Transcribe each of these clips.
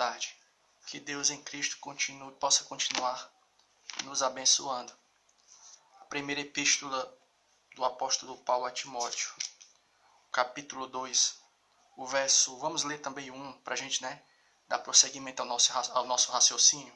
tarde. Que Deus em Cristo possa continuar nos abençoando. A primeira epístola do apóstolo Paulo a Timóteo, capítulo 2, o verso, vamos ler também o 1, para a gente dar prosseguimento ao nosso raciocínio.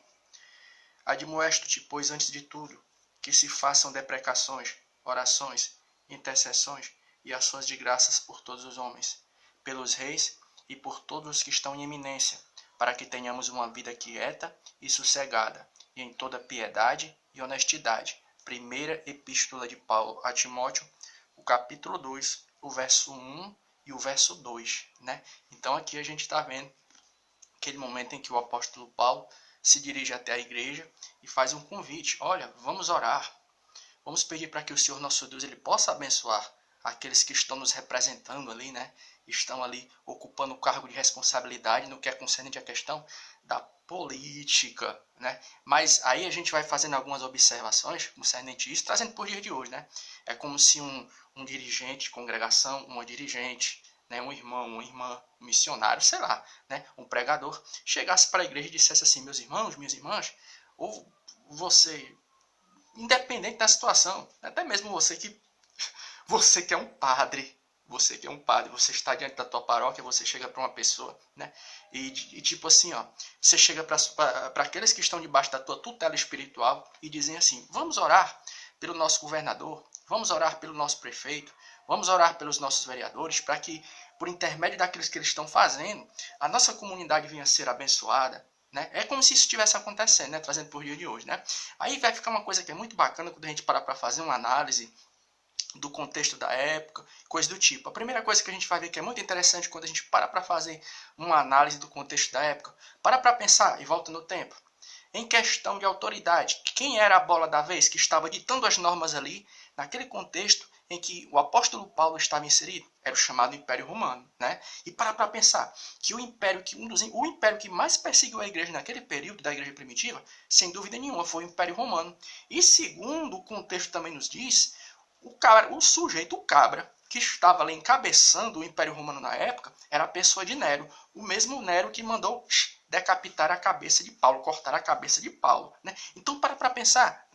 Admoesto-te, pois, antes de tudo, que se façam deprecações, orações, intercessões e ações de graças por todos os homens, pelos reis e por todos os que estão em eminência, para que tenhamos uma vida quieta e sossegada, e em toda piedade e honestidade. Primeira epístola de Paulo a Timóteo, o capítulo 2, o verso 1 e o verso 2. Então aqui a gente está vendo aquele momento em que o apóstolo Paulo se dirige até a igreja e faz um convite. Olha, vamos orar. Vamos pedir para que o Senhor nosso Deus ele possa abençoar aqueles que estão nos representando ali, estão ali ocupando o cargo de responsabilidade no que é concernente à questão da política, Mas aí a gente vai fazendo algumas observações concernente isso, trazendo por dia de hoje, É como se um dirigente de congregação, uma dirigente, um irmão, uma irmã, um missionário, sei lá, um pregador, chegasse para a igreja e dissesse assim: meus irmãos, minhas irmãs, ou você, independente da situação, até mesmo você que é um padre, você está diante da tua paróquia, você chega para uma pessoa, e tipo assim, você chega para aqueles que estão debaixo da tua tutela espiritual e dizem assim: vamos orar pelo nosso governador, vamos orar pelo nosso prefeito, vamos orar pelos nossos vereadores, para que, por intermédio daqueles que eles estão fazendo, a nossa comunidade venha a ser abençoada. É como se isso estivesse acontecendo, trazendo por dia de hoje. Aí vai ficar uma coisa que é muito bacana quando a gente parar para fazer uma análise do contexto da época, coisa do tipo. A primeira coisa que a gente vai ver que é muito interessante quando a gente para fazer uma análise do contexto da época, para pensar e volta no tempo. Em questão de autoridade, quem era a bola da vez que estava ditando as normas ali, naquele contexto em que o apóstolo Paulo estava inserido? Era o chamado Império Romano, E para pensar que o império que mais perseguiu a igreja naquele período da igreja primitiva, sem dúvida nenhuma, foi o Império Romano. E segundo o contexto também nos diz, o cabra, que estava ali encabeçando o Império Romano na época, era a pessoa de Nero, o mesmo Nero que mandou decapitar a cabeça de Paulo, cortar a cabeça de Paulo. Então, para pensar,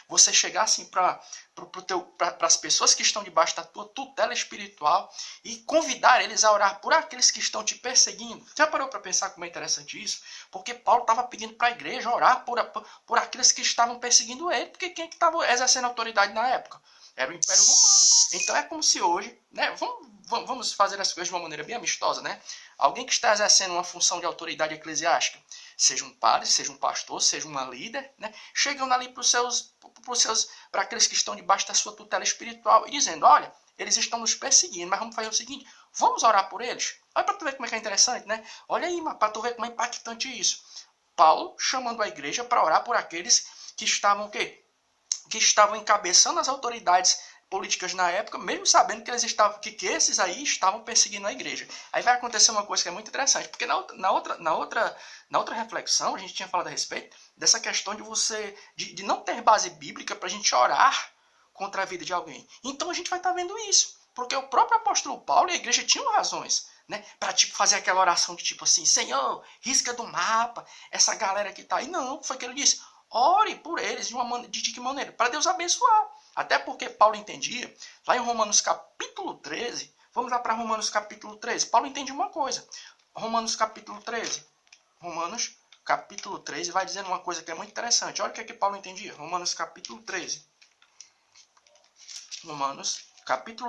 você chegar assim para as pessoas que estão debaixo da tua tutela espiritual e convidar eles a orar por aqueles que estão te perseguindo. Já parou para pensar como é interessante isso? Porque Paulo estava pedindo para a igreja orar por aqueles que estavam perseguindo ele, porque quem que estava exercendo autoridade na época? Era o Império Romano. Então é como se hoje, vamos fazer as coisas de uma maneira bem amistosa, Alguém que está exercendo uma função de autoridade eclesiástica, seja um padre, seja um pastor, seja uma líder, chegando ali para aqueles que estão debaixo da sua tutela espiritual e dizendo: olha, eles estão nos perseguindo, mas vamos fazer o seguinte, vamos orar por eles. Olha para tu ver como é que é interessante, Olha aí, para tu ver como é impactante isso. Paulo chamando a igreja para orar por aqueles que estavam o quê? Que estavam encabeçando as autoridades políticas na época, mesmo sabendo que esses aí estavam perseguindo a igreja. Aí vai acontecer uma coisa que é muito interessante, porque na outra reflexão a gente tinha falado a respeito dessa questão de não ter base bíblica para a gente orar contra a vida de alguém. Então a gente vai estar vendo isso, porque o próprio apóstolo Paulo e a igreja tinham razões, para fazer aquela oração de tipo assim: Senhor, risca do mapa essa galera que está aí. Não, foi o que ele disse: ore por eles de que maneira? Para Deus abençoar. Até porque Paulo entendia, lá em Romanos capítulo 13, vamos lá para Romanos capítulo 13, Paulo entende uma coisa. Romanos capítulo 13 vai dizendo uma coisa que é muito interessante. Olha o que é que Paulo entendia. Romanos capítulo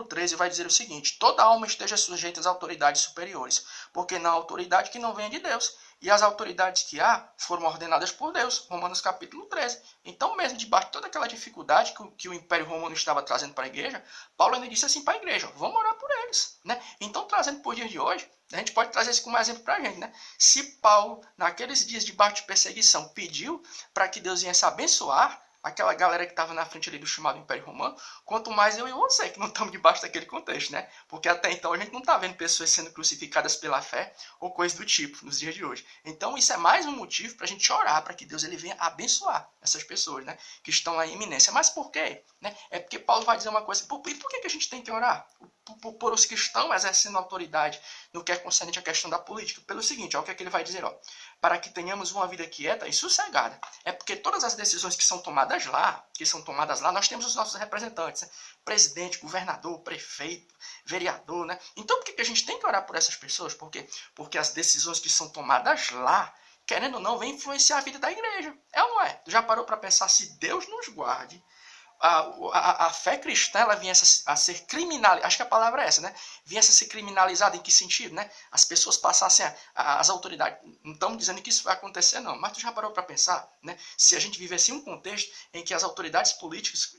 13 vai dizer o seguinte: toda alma esteja sujeita às autoridades superiores, porque não há autoridade que não venha de Deus, e as autoridades que há foram ordenadas por Deus. Romanos capítulo 13. Então, mesmo debaixo de toda aquela dificuldade que o Império Romano estava trazendo para a igreja, Paulo ainda disse assim para a igreja: vamos orar por eles. Então, trazendo por dia de hoje, a gente pode trazer isso como exemplo para a gente. Se Paulo, naqueles dias debaixo de perseguição, pediu para que Deus viesse abençoar aquela galera que estava na frente ali do chamado Império Romano, quanto mais eu e você, que não estamos debaixo daquele contexto, Porque até então a gente não está vendo pessoas sendo crucificadas pela fé ou coisa do tipo nos dias de hoje. Então isso é mais um motivo para a gente orar, para que Deus ele venha abençoar essas pessoas, que estão lá em iminência. Mas por quê? É porque Paulo vai dizer uma coisa: por que a gente tem que orar? por os que estão exercendo autoridade no que é concernente à questão da política. Pelo seguinte, ó, o que é que ele vai dizer? Ó, para que tenhamos uma vida quieta e sossegada. É porque todas as decisões que são tomadas lá, nós temos os nossos representantes, né? Presidente, governador, prefeito, vereador, né? Então por que a gente tem que orar por essas pessoas? Por quê? Porque as decisões que são tomadas lá, querendo ou não, vem influenciar a vida da igreja. É ou não é? Tu já parou para pensar se Deus nos guarde? A fé cristã ela viesse a ser criminalizada, acho que a palavra é essa, né? Viesse a ser criminalizada em que sentido, né? As pessoas passassem, as autoridades, não estamos dizendo que isso vai acontecer não, mas tu já parou para pensar, né? Se a gente vivesse em um contexto em que as autoridades políticas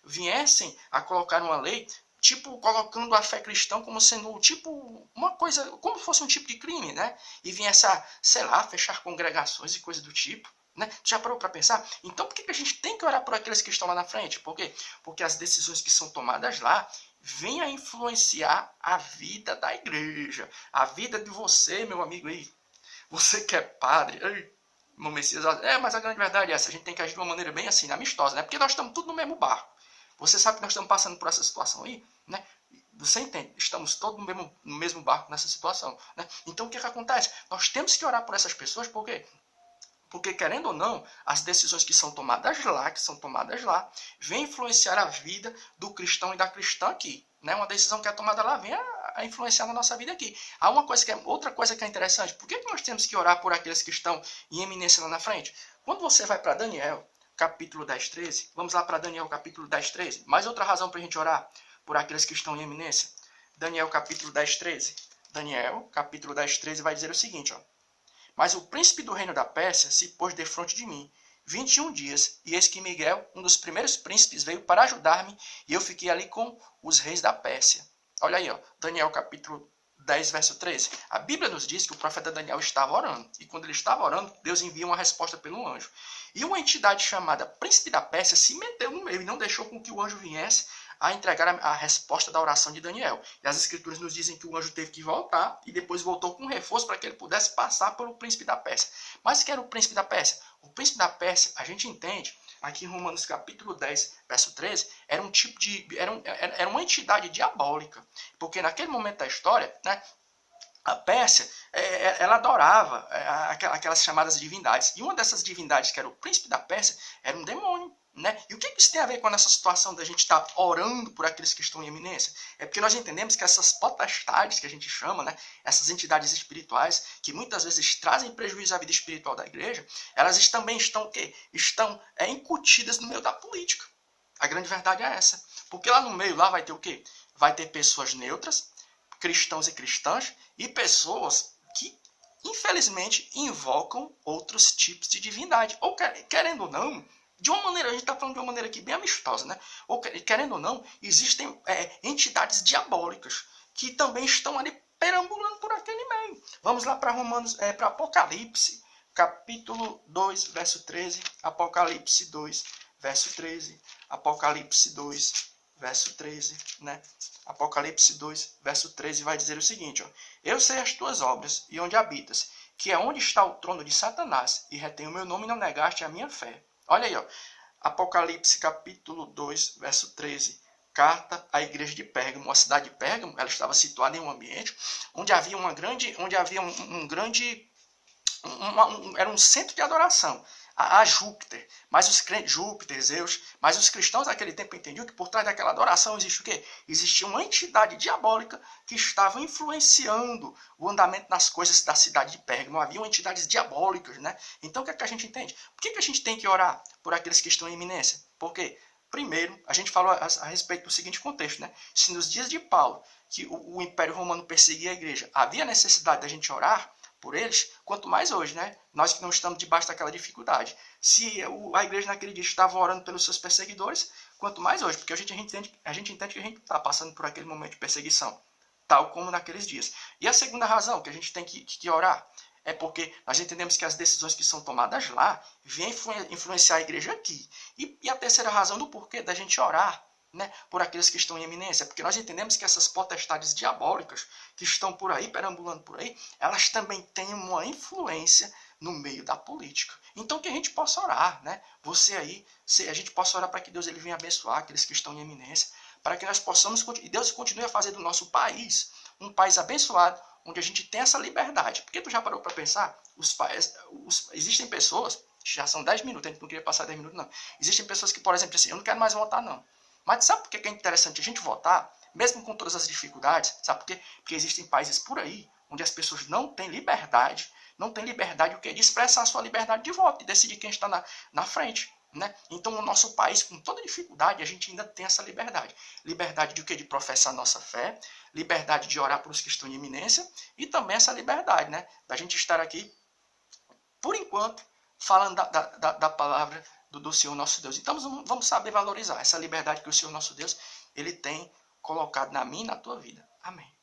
viessem a colocar uma lei, tipo, colocando a fé cristã como sendo, tipo, uma coisa, como se fosse um tipo de crime, né? E viesse a, sei lá, fechar congregações e coisa do tipo, né? Já parou para pensar? Então por que a gente tem que orar por aqueles que estão lá na frente? Por quê? Porque as decisões que são tomadas lá vêm a influenciar a vida da igreja, a vida de você, meu amigo aí. Você que é padre, meu Messias, mas a grande verdade é essa, a gente tem que agir de uma maneira bem assim, amistosa, né? Porque nós estamos tudo no mesmo barco. Você sabe que nós estamos passando por essa situação aí, né? Você entende? Estamos todos no mesmo barco nessa situação, né? Então o que acontece? Nós temos que orar por essas pessoas, por quê? Porque, querendo ou não, as decisões que são tomadas lá, vêm influenciar a vida do cristão e da cristã aqui. Né? Uma decisão que é tomada lá vem a influenciar na nossa vida aqui. Há outra coisa que é interessante. Por que nós temos que orar por aqueles que estão em eminência lá na frente? Quando você vai para Daniel, capítulo 10, 13, vamos lá para Daniel, capítulo 10, 13. Mais outra razão para a gente orar por aqueles que estão em eminência. Daniel, capítulo 10, 13. Daniel, capítulo 10, 13, vai dizer o seguinte, ó. Mas o príncipe do reino da Pérsia se pôs defronte de mim 21 dias, e eis que Miguel, um dos primeiros príncipes, veio para ajudar-me, e eu fiquei ali com os reis da Pérsia. Olha aí, ó, Daniel capítulo 10, verso 13. A Bíblia nos diz que o profeta Daniel estava orando, e quando ele estava orando, Deus envia uma resposta pelo anjo. E uma entidade chamada príncipe da Pérsia se meteu no meio e não deixou com que o anjo viesse a entregar a resposta da oração de Daniel. E as escrituras nos dizem que o anjo teve que voltar e depois voltou com um reforço para que ele pudesse passar pelo príncipe da Pérsia. Mas que era o príncipe da Pérsia? O príncipe da Pérsia, a gente entende, aqui em Romanos capítulo 10, verso 13, era um tipo de era uma entidade diabólica, porque naquele momento da história, né, a Pérsia, ela adorava aquelas chamadas divindades. E uma dessas divindades, que era o príncipe da Pérsia, era um demônio. Né? E o que isso tem a ver com essa situação da gente estar orando por aqueles que estão em eminência? É porque nós entendemos que essas potestades que a gente chama, né, essas entidades espirituais, que muitas vezes trazem prejuízo à vida espiritual da igreja, elas também estão o quê? Estão incutidas no meio da política. A grande verdade é essa. Porque lá no meio lá vai ter o quê? Vai ter pessoas neutras, cristãos e cristãs, e pessoas que, infelizmente, invocam outros tipos de divindade. Ou querendo ou não, de uma maneira, a gente está falando de uma maneira aqui bem amistosa, né? Ou querendo ou não, existem entidades diabólicas que também estão ali perambulando por aquele meio. Vamos lá para Romanos, para Apocalipse, capítulo 2, verso 13. Apocalipse 2, verso 13. Apocalipse 2, verso 13, né? Apocalipse 2, verso 13 vai dizer o seguinte, ó. Eu sei as tuas obras e onde habitas, que é onde está o trono de Satanás, e retém o meu nome e não negaste a minha fé. Olha aí, ó. Apocalipse capítulo 2, verso 13. Carta à igreja de Pérgamo. A cidade de Pérgamo, ela estava situada em um ambiente onde havia era um centro de adoração a Júpiter, mas os crentes, Júpiter, Zeus, mas os cristãos naquele tempo entendiam que por trás daquela adoração existe o quê? Existia uma entidade diabólica que estava influenciando o andamento das coisas da cidade de Pérgamo. Haviam entidades diabólicas, né? Então o que é que a gente entende? Por que a gente tem que orar por aqueles que estão em eminência? Porque, primeiro, a gente falou a respeito do seguinte contexto, né? Se nos dias de Paulo, que o Império Romano perseguia a igreja, havia necessidade da gente orar por eles, quanto mais hoje, né? Nós que não estamos debaixo daquela dificuldade. Se a igreja naquele dia estava orando pelos seus perseguidores, quanto mais hoje, porque a gente entende que a gente está passando por aquele momento de perseguição, tal como naqueles dias. E a segunda razão que a gente tem que orar é porque nós entendemos que as decisões que são tomadas lá vêm influenciar a igreja aqui. E a terceira razão do porquê da gente orar, né, por aqueles que estão em eminência, porque nós entendemos que essas potestades diabólicas que estão por aí, perambulando por aí, elas também têm uma influência no meio da política. Então que a gente possa orar, né? Você aí, a gente possa orar para que Deus ele venha abençoar aqueles que estão em eminência, para que nós possamos, e Deus continue a fazer do nosso país um país abençoado, onde a gente tem essa liberdade. Porque tu já parou para pensar? Existem pessoas, já são 10 minutos, a gente não queria passar 10 minutos não. Existem pessoas que, por exemplo, assim, eu não quero mais votar não. Mas sabe por que é interessante a gente votar, mesmo com todas as dificuldades? Sabe por quê? Porque existem países por aí, onde as pessoas não têm liberdade o que? De expressar a sua liberdade de voto, de decidir quem está na frente. Né? Então, no nosso país, com toda dificuldade, a gente ainda tem essa liberdade. Liberdade de o quê? De professar nossa fé, liberdade de orar pelos que estão em iminência, e também essa liberdade, né? Da gente estar aqui, por enquanto, falando da palavra do Senhor nosso Deus. Então, vamos saber valorizar essa liberdade que o Senhor nosso Deus ele tem colocado na minha e na tua vida. Amém.